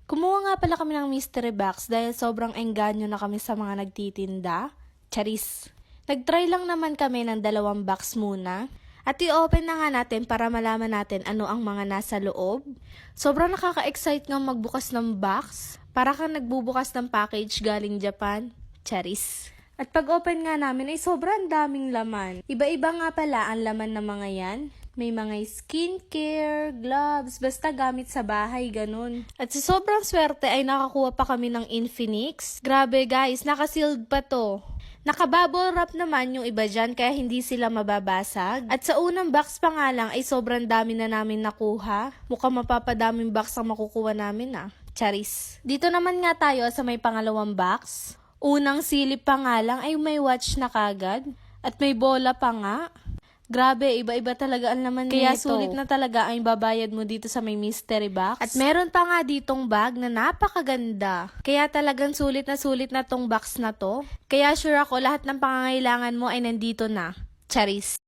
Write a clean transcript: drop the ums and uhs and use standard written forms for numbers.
Kumuha nga pala kami ng mystery box dahil sobrang engganyo na kami sa mga nagtitinda. Charis. Nag-try lang naman kami ng 2 box muna. At i-open na nga natin para malaman natin ano ang mga nasa loob. Sobrang nakaka-excite nga magbukas ng box. Para kang nagbubukas ng package galing Japan. Charis. At pag-open nga namin ay sobrang daming laman. Iba-iba nga pala ang laman ng mga yan. May mga skincare, gloves, basta gamit sa bahay, ganun. At sa sobrang swerte ay nakakuha pa kami ng Infinix. Grabe guys, nakasealed pa to. Naka-bubble wrap naman yung iba dyan kaya hindi sila mababasag. At sa unang box pa nga lang ay sobrang dami na namin nakuha. Mukhang mapapadaming box ang makukuha namin Charis. Dito naman nga tayo sa may pangalawang box. Unang silip pa nga lang ay may watch na kagad. At may bola pa nga. Grabe, iba-iba talaga ang laman nito. Kaya sulit na talaga ang babayad mo dito sa may mystery box. At meron pa nga ditong bag na napakaganda. Kaya talagang sulit na tong box na to. Kaya sure ako lahat ng pangangailangan mo ay nandito na. Charis.